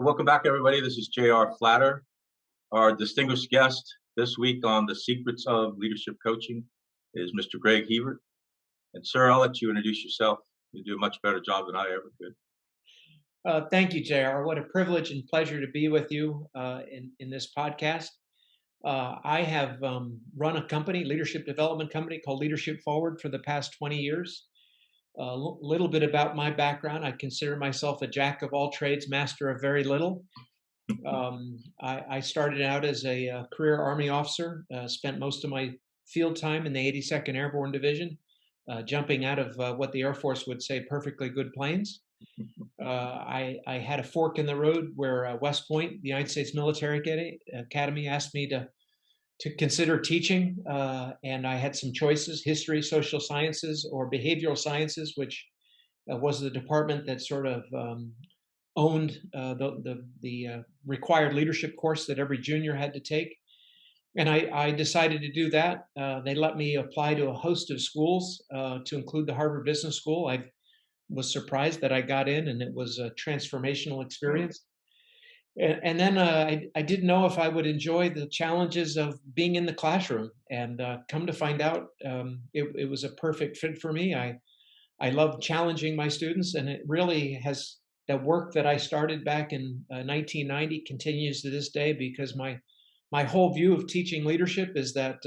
Welcome back, everybody. This is J.R. Flatter. Our distinguished guest this week on The Secrets of Leadership Coaching is Mr. Greg Hiebert. And sir, I'll let you introduce yourself. You do a much better job than I ever could. Thank you, JR. What a privilege and pleasure to be with you in this podcast. I have run a company, leadership development company called Leadership Forward for the past 20 years. A little bit about my background. I consider myself a jack of all trades, master of very little. I started out as a career Army officer, spent most of my field time in the 82nd Airborne Division, jumping out of what the Air Force would say perfectly good planes. I had a fork in the road where West Point, the United States Military Academy, asked me to consider teaching, and I had some choices: history, social sciences, or behavioral sciences, which was the department that sort of owned the required leadership course that every junior had to take. And I decided to do that. They let me apply to a host of schools, to include the Harvard Business School. I was surprised that I got in, and it was a transformational experience. And then I didn't know if I would enjoy the challenges of being in the classroom. And come to find out, it was a perfect fit for me. I love challenging my students, and it really has the work that I started back in 1990 continues to this day, because my whole view of teaching leadership is that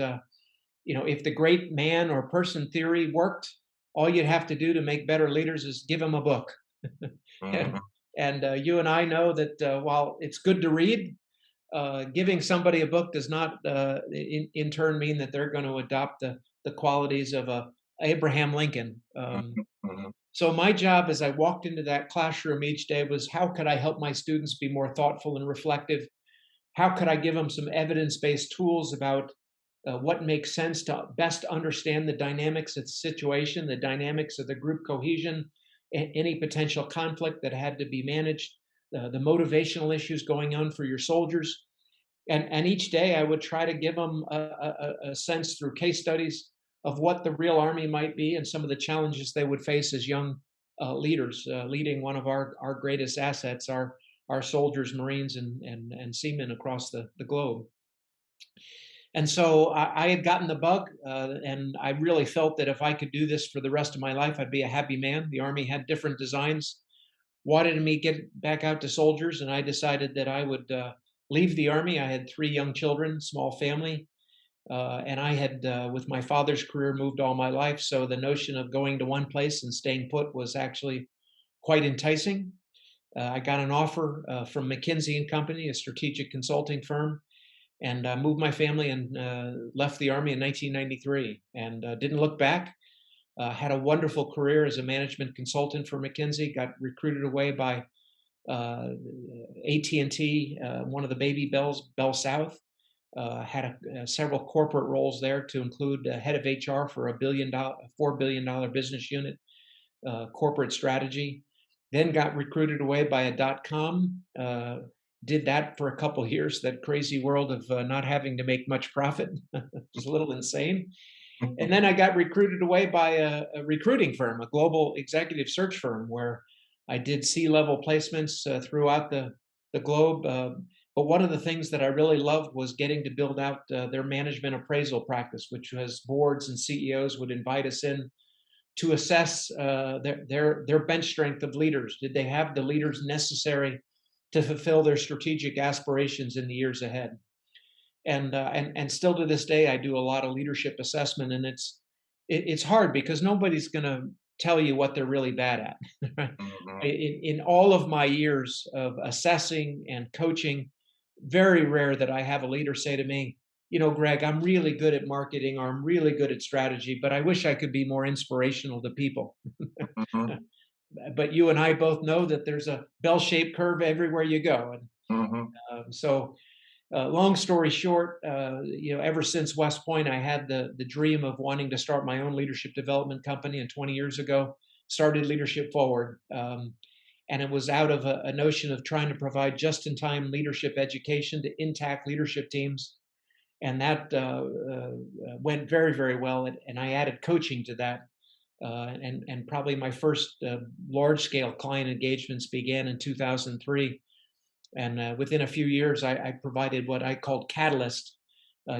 if the great man or person theory worked, all you'd have to do to make better leaders is give them a book. Mhm. And you and I know that while it's good to read, giving somebody a book does not, in turn, mean that they're going to adopt the qualities of a Abraham Lincoln. Mhm. So my job as I walked into that classroom each day was, how could I help my students be more thoughtful and reflective? How could I give them some evidence-based tools about what makes sense to best understand the dynamics of the situation, the dynamics of the group cohesion, any potential conflict that had to be managed, the motivational issues going on for your soldiers. And each day I would try to give them a sense through case studies of what the real Army might be and some of the challenges they would face as young leaders, leading one of our greatest assets, our soldiers, Marines, and seamen across the globe. And so I had gotten the bug, and I really felt that if I could do this for the rest of my life, I'd be a happy man. The Army had different designs, wanted me to get back out to soldiers, and I decided that I would leave the Army. I had three young children, small family, and I had, with my father's career, moved all my life. So the notion of going to one place and staying put was actually quite enticing. I got an offer from McKinsey and Company, a strategic consulting firm, and moved my family and left the Army in 1993, and didn't look back. Had a wonderful career as a management consultant for McKinsey. Got recruited away by uh, AT&T, one of the baby bells, Bell South. Had several corporate roles there, to include head of HR for $4 billion business unit, corporate strategy. Then got recruited away by a .com. Did that for a couple years. That crazy world of not having to make much profit, just a little insane. And then I got recruited away by a recruiting firm, a global executive search firm, where I did C-level placements throughout the globe. But one of the things that I really loved was getting to build out their management appraisal practice, which was boards and CEOs would invite us in to assess their bench strength of leaders. Did they have the leaders necessary to fulfill their strategic aspirations in the years ahead? And still to this day, I do a lot of leadership assessment, and it's hard because nobody's going to tell you what they're really bad at. Right? Mhm. In all of my years of assessing and coaching, very rare that I have a leader say to me, Greg, I'm really good at marketing, or I'm really good at strategy, but I wish I could be more inspirational to people. Mhm. But you and I both know that there's a bell-shaped curve everywhere you go. And Mhm. so long story short, ever since West Point, I had the dream of wanting to start my own leadership development company, and 20 years ago, started Leadership Forward. And it was out of a notion of trying to provide just-in-time leadership education to intact leadership teams, and that went very, very well. And I added coaching to that, and probably my first large-scale client engagements began in 2003, And within a few years, I provided what I called Catalyst.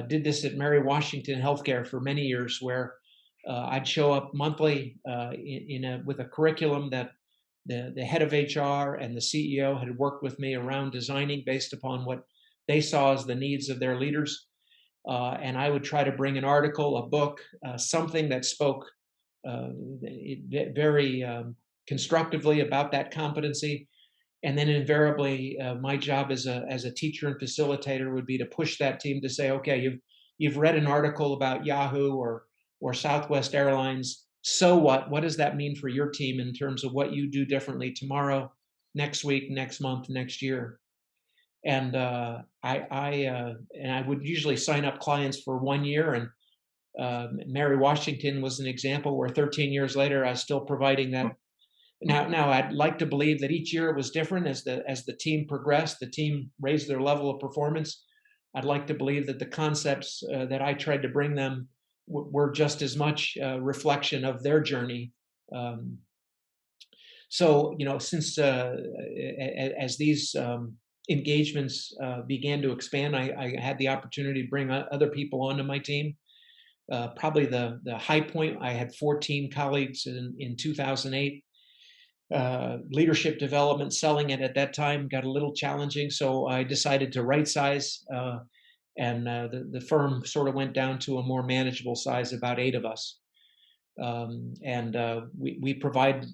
Did this at Mary Washington Healthcare for many years, where I'd show up monthly with a curriculum that the head of HR and the CEO had worked with me around designing based upon what they saw as the needs of their leaders. And I would try to bring an article, a book, something that spoke very constructively about that competency. And then invariably, my job as a teacher and facilitator would be to push that team to say, okay, you've read an article about Yahoo or Southwest Airlines. So what? What does that mean for your team in terms of what you do differently tomorrow, next week, next month, next year? And I would usually sign up clients for 1 year. And Mary Washington was an example where 13 years later, I was still providing that. Now, I'd like to believe that each year it was different as the team progressed, the team raised their level of performance. I'd like to believe that the concepts that I tried to bring them were just as much reflection of their journey. Um, so, since as these engagements began to expand, I had the opportunity to bring other people onto my team. Probably the high point, I had 14 colleagues in 2008. Leadership development, selling it at that time got a little challenging, so I decided to right size, and the firm sort of went down to a more manageable size, about 8 of us. And we provide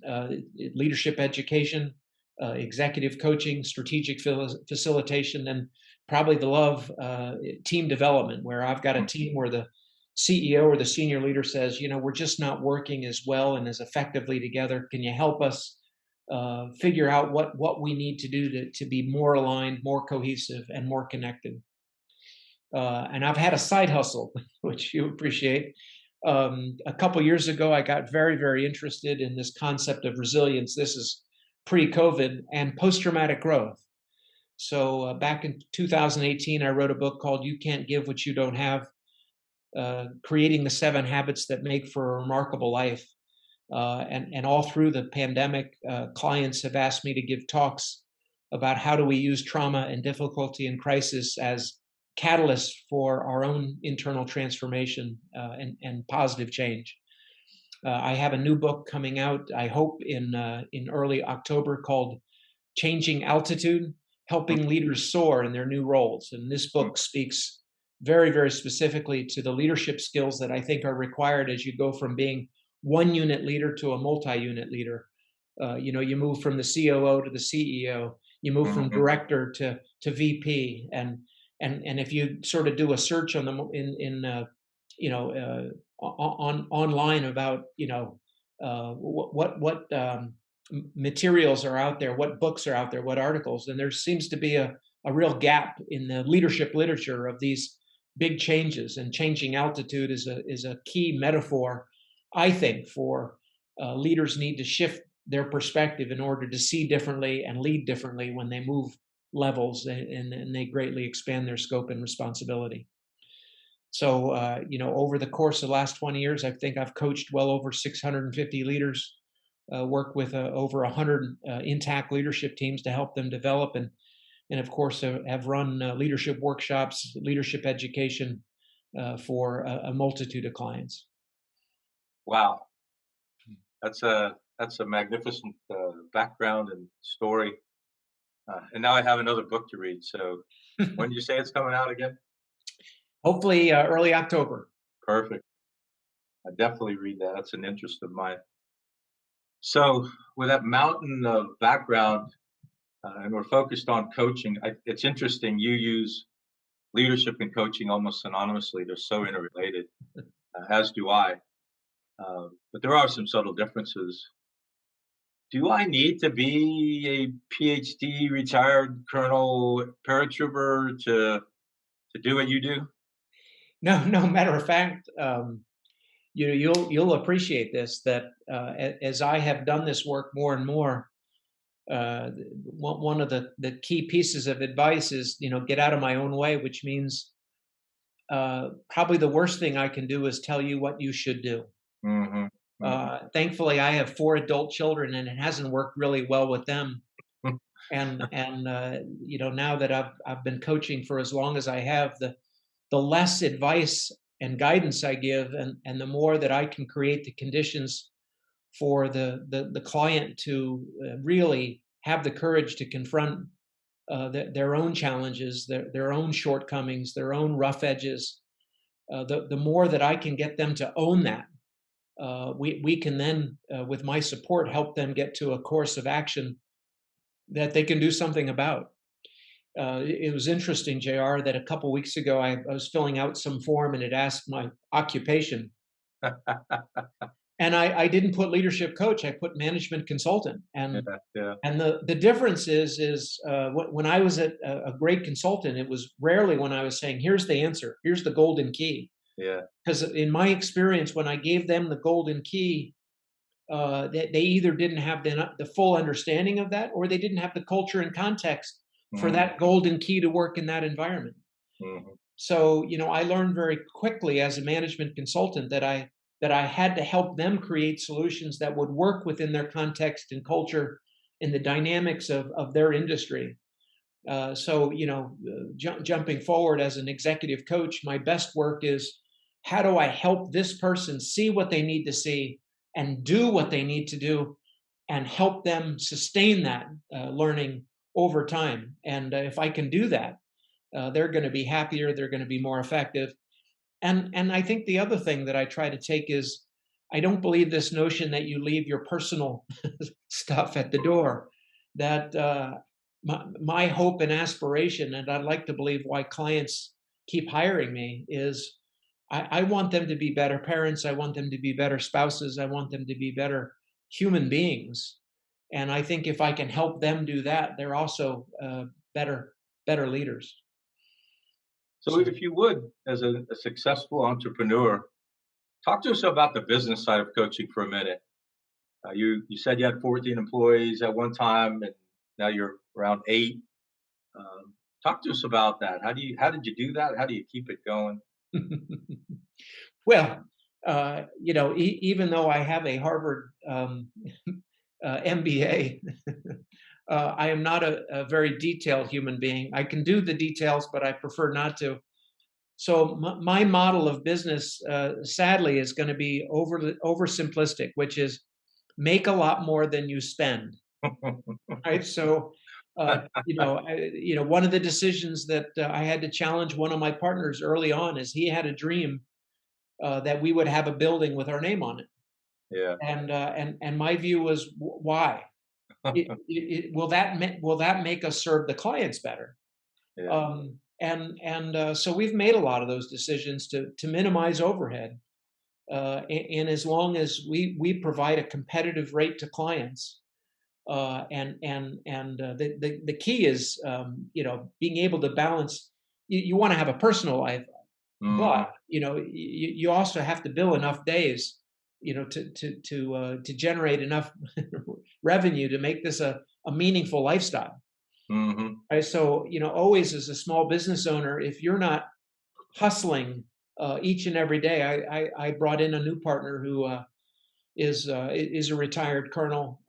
leadership education, executive coaching, strategic facilitation, and probably the love team development, where I've got a team where the CEO or the senior leader says, we're just not working as well and as effectively together. Can you help us figure out what we need to do to be more aligned, more cohesive, and more connected? And I've had a side hustle, which you appreciate. A couple years ago, I got very, very interested in this concept of resilience. This is pre-COVID and post-traumatic growth. So back in 2018, I wrote a book called "You Can't Give What You Don't Have: Creating the 7 Habits That Make for a Remarkable Life." And all through the pandemic, clients have asked me to give talks about how do we use trauma and difficulty and crisis as catalysts for our own internal transformation and positive change. I have a new book coming out, I hope in early October, called "Changing Altitude: Helping Leaders Soar in Their New Roles." And this book speaks very, very specifically to the leadership skills that I think are required as you go from being one unit leader to a multi-unit leader. You move from the COO to the CEO. You move from director to VP, and if you sort of do a search on them on online about what materials are out there, what books are out there, what articles, and there seems to be a real gap in the leadership literature of these big changes. And changing altitude is a key metaphor, I think, for leaders need to shift their perspective in order to see differently and lead differently when they move levels, and they greatly expand their scope and responsibility. So, over the course of the last 20 years, I think I've coached well over 650 leaders, worked with over 100 intact leadership teams to help them develop, and of course, have run leadership workshops, leadership education for a multitude of clients. Wow, that's a magnificent background and story. And now I have another book to read. So when did you say it's coming out again? Hopefully, early October. Perfect. I definitely read that. That's an interest of mine. So with that mountain of background, and we're focused on coaching, it's interesting. You use leadership and coaching almost synonymously. They're so interrelated, as do I. But there are some subtle differences. Do I need to be a PhD, retired colonel, paratrooper to do what you do? No, no. Matter of fact, you'll appreciate this, that as I have done this work more and more, one of the key pieces of advice is, get out of my own way, which means probably the worst thing I can do is tell you what you should do. Mm-hmm. Mm-hmm. Thankfully, I have 4 adult children, and it hasn't worked really well with them. Now that I've been coaching for as long as I have, the less advice and guidance I give, and the more that I can create the conditions for the client to really have the courage to confront their own challenges, their own shortcomings, their own rough edges. The more that I can get them to own that, we can then, with my support, help them get to a course of action that they can do something about. It was interesting, JR, that a couple weeks ago I was filling out some form and it asked my occupation. And I didn't put leadership coach, I put management consultant. Yeah, yeah, And the difference is when I was a great consultant, it was rarely when I was saying, here's the answer, here's the golden key. yeah. Because in my experience, when I gave them the golden key, they either didn't have the full understanding of that, or they didn't have the culture and context for Mm, that golden key to work in that environment. mhm. So, I learned very quickly as a management consultant that I had to help them create solutions that would work within their context and culture and the dynamics of their industry. Jumping forward as an executive coach, my best work is how do I help this person see what they need to see and do what they need to do and help them sustain that learning over time. And if I can do that, they're going to be happier, they're going to be more effective. And I think the other thing that I try to take is I don't believe this notion that you leave your personal stuff at the door. That my hope and aspiration, and I'd like to believe why clients keep hiring me, is I want them to be better parents. I want them to be better spouses. I want them to be better human beings. And I think if I can help them do that, they're also better leaders. So if you would, as a successful entrepreneur, talk to us about the business side of coaching for a minute. You said you had 14 employees at one time, and now you're around 8. Talk to us about that. How did you do that? How do you keep it going? Well, even though I have a Harvard MBA, I am not a very detailed human being. I can do the details, but I prefer not to. So my model of business, sadly, is going to be oversimplistic, which is make a lot more than you spend. Right. So, one of the decisions that I had to challenge one of my partners early on is he had a dream that we would have a building with our name on it, Yeah, and my view was why will that make us serve the clients better? yeah. So we've made a lot of those decisions to minimize overhead, and as long as we provide a competitive rate to clients, the key is being able to balance. You want to have a personal life, Mhm, but you also have to bill enough days, to generate enough revenue to make this a meaningful lifestyle. mhm. Right? So always as a small business owner, if you're not hustling each and every day, I brought in a new partner who is a retired colonel,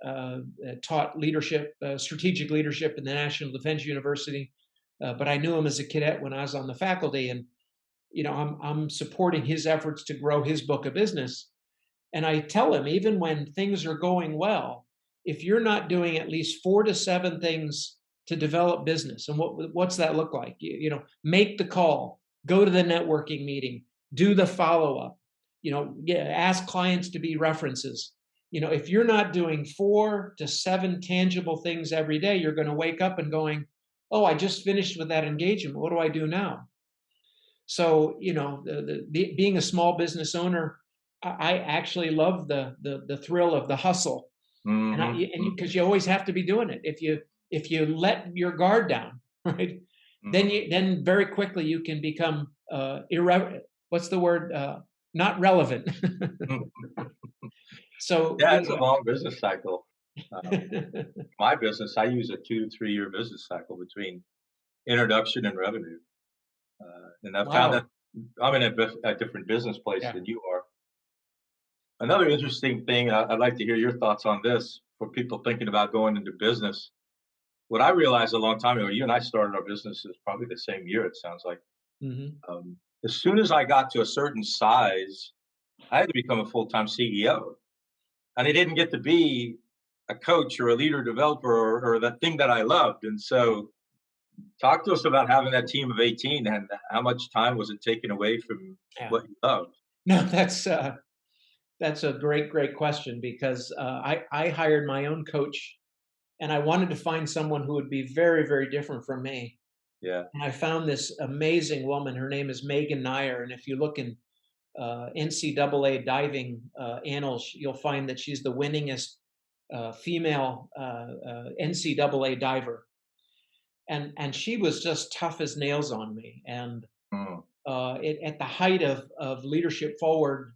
taught leadership, strategic leadership in the National Defense University. But I knew him as a cadet when I was on the faculty, and I'm supporting his efforts to grow his book of business. And I tell him, even when things are going well, if you're not doing at least 4 to 7 things to develop business, and what's that look like? Make the call, go to the networking meeting, do the follow up, ask clients to be references. If you're not doing 4 to 7 tangible things every day, you're going to wake up and going, "Oh, I just finished with that engagement. What do I do now?" So, being a small business owner, I actually love the thrill of the hustle, and Mhm, because you always have to be doing it. If you let your guard down, right, mhm. then very quickly you can become what's the word? Not relevant. So, Yeah, it's a long business cycle. Uh, my business, I use a 2 to 3 year business cycle between introduction and revenue, and I've found that Wow. I'm in a different business place Yeah. than you are. Another interesting thing, I'd like to hear your thoughts on this for people thinking about going into business. what I realized a long time ago, you and I started our businesses probably the same year, it sounds like. Hmm. Um, as soon as I got to a certain size, I had to become a full-time CEO. And I didn't get to be a coach or a leader developer or the thing that I loved. And so talk to us about having that team of 18 and how much time was it taken away from Yeah. what you loved? No, that's a great question because I hired my own coach, and I wanted to find someone who would be very different from me. Yeah. And I found this amazing woman. Her name is Megan Nyer, and if you look in NCAA diving annals, you'll find that she's the winningest female NCAA diver, and she was just tough as nails on me. And Mm, at the height of leadership forward,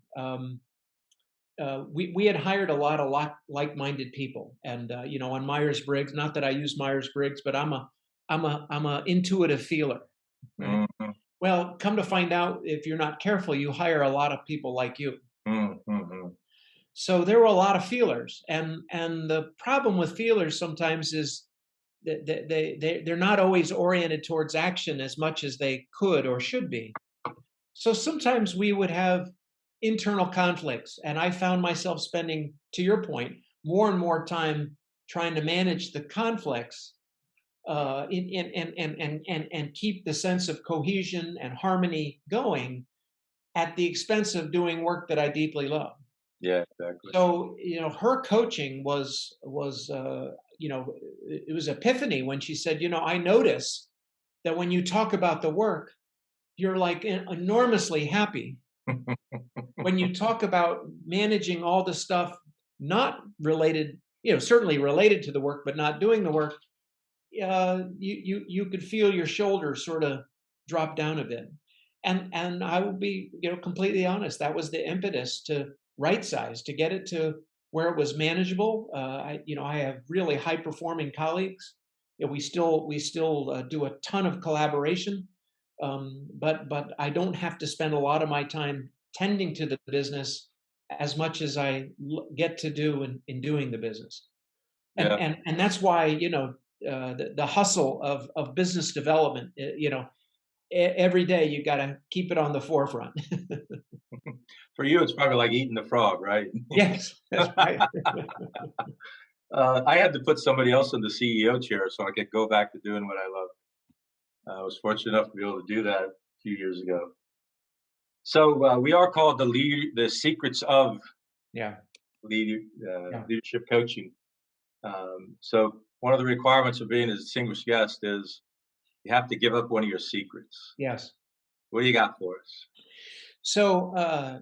we had hired a lot like-minded people, and on Myers Briggs. Not that I use Myers Briggs, but I'm a intuitive feeler, right? mhm, Well, come to find out, if you're not careful, you hire a lot of people like you. mhm. So there were a lot of feelers, and the problem with feelers sometimes is that they're not always oriented towards action as much as they could or should be. So sometimes we would have internal conflicts, and I found myself spending, to your point, more and more time trying to manage the conflicts, and keep the sense of cohesion and harmony going at the expense of doing work that I deeply love. Yeah, exactly. So her coaching was it was epiphany when she said, I notice that when you talk about the work, you're like enormously happy. When you talk about managing all the stuff not related, certainly related to the work, but not doing the work, you could feel your shoulders sort of drop down a bit. And I will be, completely honest. That was the impetus to right size, to get it to where it was manageable. I have really high performing colleagues. We still do a ton of collaboration, but I don't have to spend a lot of my time tending to the business as much as I get to do in doing the business. and Yeah. and and that's why the hustle of business development, every day you got to keep it on the forefront. For you, it's probably like eating the frog, right? Yes, that's right. I had to put somebody else in the CEO chair so I could go back to doing what I love. I was fortunate enough to be able to do that a few years ago. So we are called the secrets of Yeah, yeah, leadership coaching. So one of the requirements of being a distinguished guest is you have to give up one of your secrets. yes. What do you got for us? So I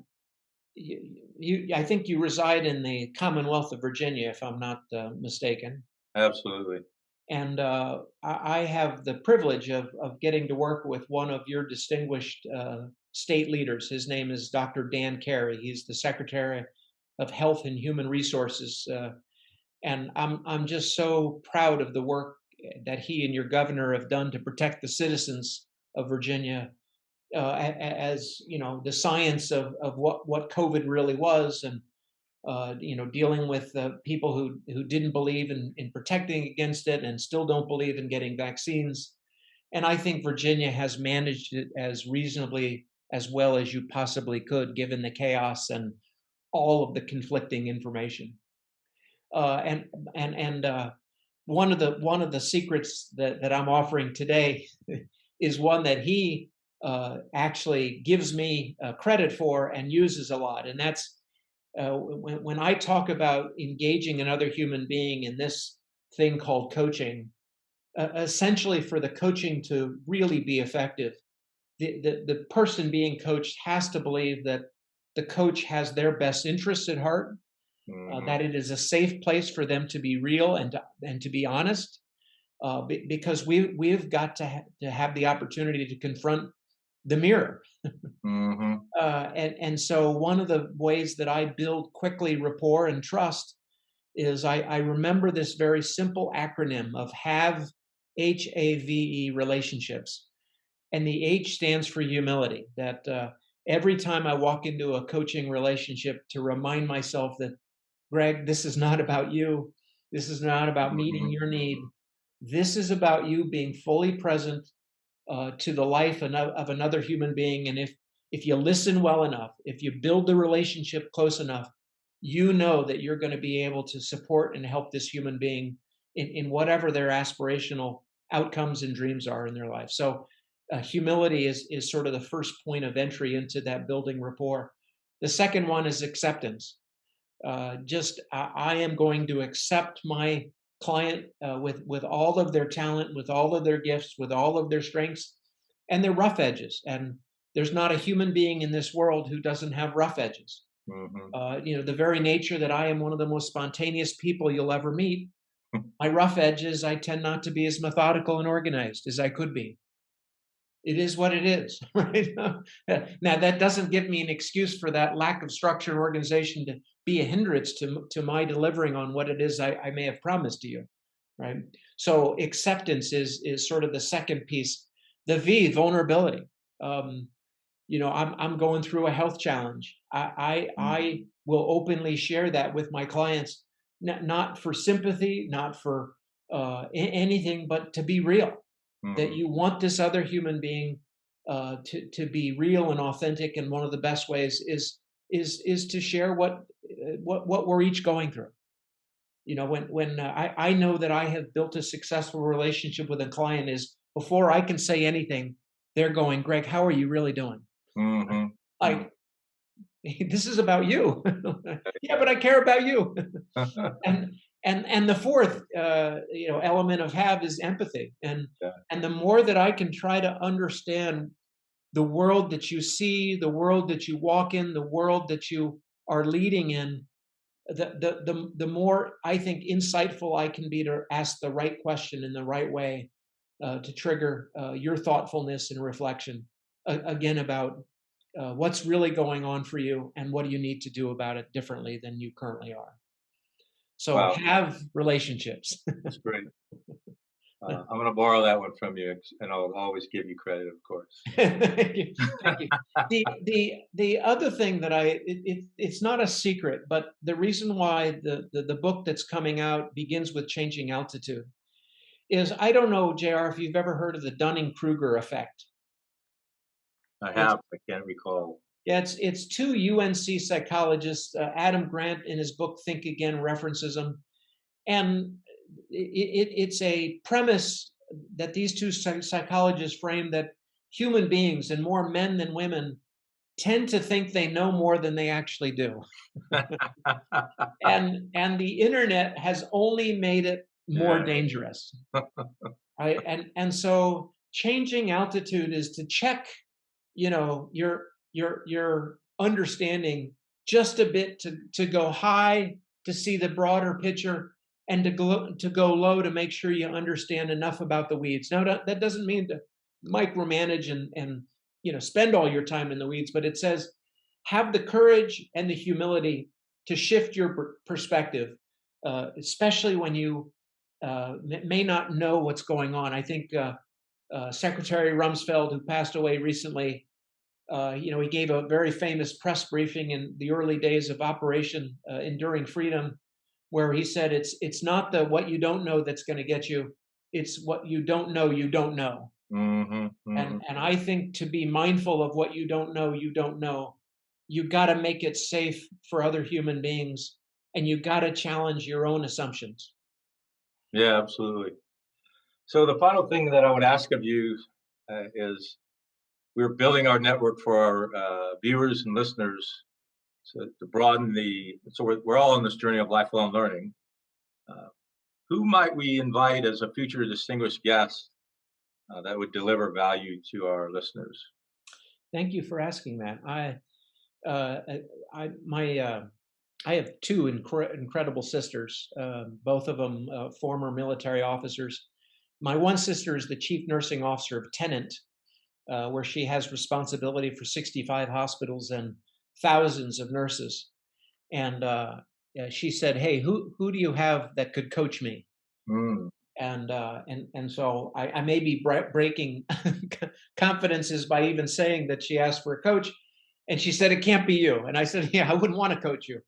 think you reside in the Commonwealth of Virginia, if I'm not mistaken. Absolutely. And I have the privilege of getting to work with one of your distinguished state leaders. His name is Dr. Dan Carey. He's the Secretary of Health and Human Resources, and I'm just so proud of the work that he and your governor have done to protect the citizens of Virginia, as the science of what COVID really was, and dealing with people who didn't believe in protecting against it and still don't believe in getting vaccines. And I think Virginia has managed it as reasonably as well as you possibly could, given the chaos and all of the conflicting information. And one of the secrets that I'm offering today is one that he actually gives me credit for and uses a lot, and that's when I talk about engaging another human being in this thing called coaching. Essentially, for the coaching to really be effective, the person being coached has to believe that the coach has their best interests at heart, Mhm. that it is a safe place for them to be real and to be honest, because we've got to have the opportunity to confront the mirror. Mhm. And so one of the ways that I build quickly rapport and trust is I remember this very simple acronym of have HAVE relationships. And the H stands for humility. That every time I walk into a coaching relationship, to remind myself that, Greg, this is not about you. This is not about meeting Mhm. your need. This is about you being fully present to the life of another human being. And if you listen well enough, if you build the relationship close enough, you know that you're going to be able to support and help this human being in whatever their aspirational outcomes and dreams are in their life. So humility is sort of the first point of entry into that building rapport. The second one is acceptance. I am going to accept my client with all of their talent, with all of their gifts, with all of their strengths and their rough edges. And there's not a human being in this world who doesn't have rough edges. Hmm. The very nature that I am one of the most spontaneous people you'll ever meet, my rough edges, I tend not to be as methodical and organized as I could be. It is what it is, right? Now, that doesn't give me an excuse for that lack of structure and organization to be a hindrance to my delivering on what it is I may have promised to you, right? So acceptance is sort of the second piece. The V, vulnerability. Um, I'm going through a health challenge. I will openly share that with my clients, not for sympathy, not for anything, but to be real. That Hmm. you want this other human being to be real and authentic, and one of the best ways is to share what we're each going through. When I know that I have built a successful relationship with a client is before I can say anything, they're going, Greg, how are you really doing? Hmm. Hmm. Like, this is about you. Yeah, but I care about you. and and the fourth element of have is empathy. Yeah. And the more that I can try to understand the world that you see, the world that you walk in, the world that you are leading in, the more I think insightful I can be to ask the right question in the right way, to trigger your thoughtfulness and reflection again about what's really going on for you and what do you need to do about it differently than you currently are. So Wow, have relationships. that's great. I'm going to borrow that one from you, and I'll always give you credit, of course. Thank you. Thank you. The other thing that it's not a secret, but the reason why the book that's coming out begins with changing altitude is I don't know, JR, if you've ever heard of the Dunning-Kruger effect. I It's have. I can't recall. Yeah, it's two UNC psychologists. Adam Grant in his book Think Again references them, and it's a premise that these two psychologists frame that human beings, and more men than women, tend to think they know more than they actually do. And the internet has only made it more Yeah. dangerous, right? And so changing altitude is to check, your understanding just a bit, to go high to see the broader picture, and to go low to make sure you understand enough about the weeds. Now that doesn't mean to micromanage and spend all your time in the weeds, but it says have the courage and the humility to shift your perspective, especially when you may not know what's going on. I think Secretary Rumsfeld, who passed away recently, he gave a very famous press briefing in the early days of Operation Enduring Freedom, where he said, "It's not the what you don't know that's going to get you; it's what you don't know you don't know." Hmm. Hmm. And I think to be mindful of what you don't know, you got to make it safe for other human beings, and you got to challenge your own assumptions. Yeah, absolutely. So the final thing that I would ask of you is we're building our network for our viewers and listeners to broaden so we're all on this journey of lifelong learning. Uh, who might we invite as a future distinguished guest that would deliver value to our listeners? Thank you for asking that. Uh, my I have two incredible sisters, both of them former military officers. My one sister is the chief nursing officer of Tenant, where she has responsibility for 65 hospitals and thousands of nurses. And she said, "Hey, who do you have that could coach me?" Mm. And so I may be breaking confidences by even saying that she asked for a coach, and she said it can't be you. And I said, "Yeah, I wouldn't want to coach you,"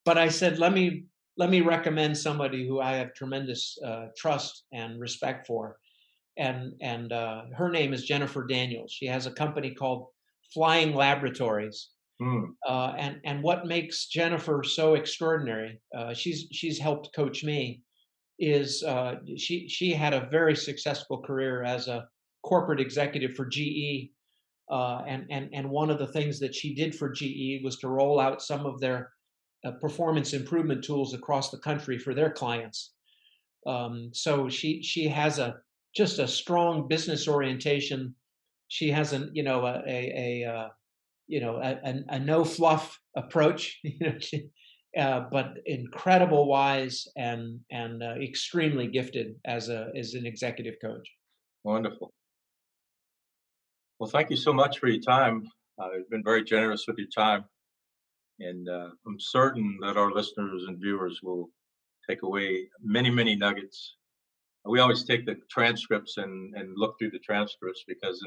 but I said, let me recommend somebody who I have tremendous trust and respect for, and her name is Jennifer Daniels. She has a company called Flying Laboratories. Mm, And what makes Jennifer so extraordinary, she's helped coach me, is she had a very successful career as a corporate executive for GE, and one of the things that she did for GE was to roll out some of their performance improvement tools across the country for their clients. So she has a just a strong business orientation. She has an you know a a no fluff approach, but incredible wise and extremely gifted as an executive coach. wonderful. Well, thank you so much for your time. You've been very generous with your time, and I'm certain that our listeners and viewers will take away many, many nuggets. We always take the transcripts and look through the transcripts because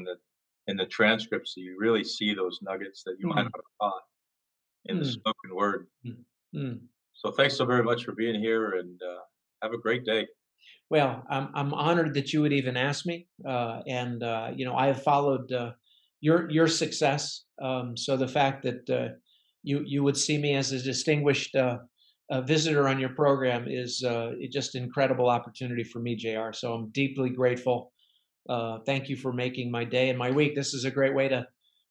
in the transcripts you really see those nuggets that you might Mm, not have caught in the mm, spoken word. mm, mm. So thanks so very much for being here, and have a great day. Well, I'm honored that you would even ask me, and I have followed your success. So the fact that you would see me as a distinguished visitor on your program is just incredible opportunity for me, Jr. So I'm deeply grateful. Thank you for making my day and my week. This is a great way to.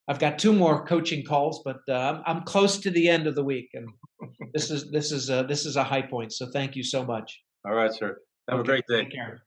I've got two more coaching calls, but I'm close to the end of the week, and this is a high point. So thank you so much. All right, sir. Have a Okay, great day. take care.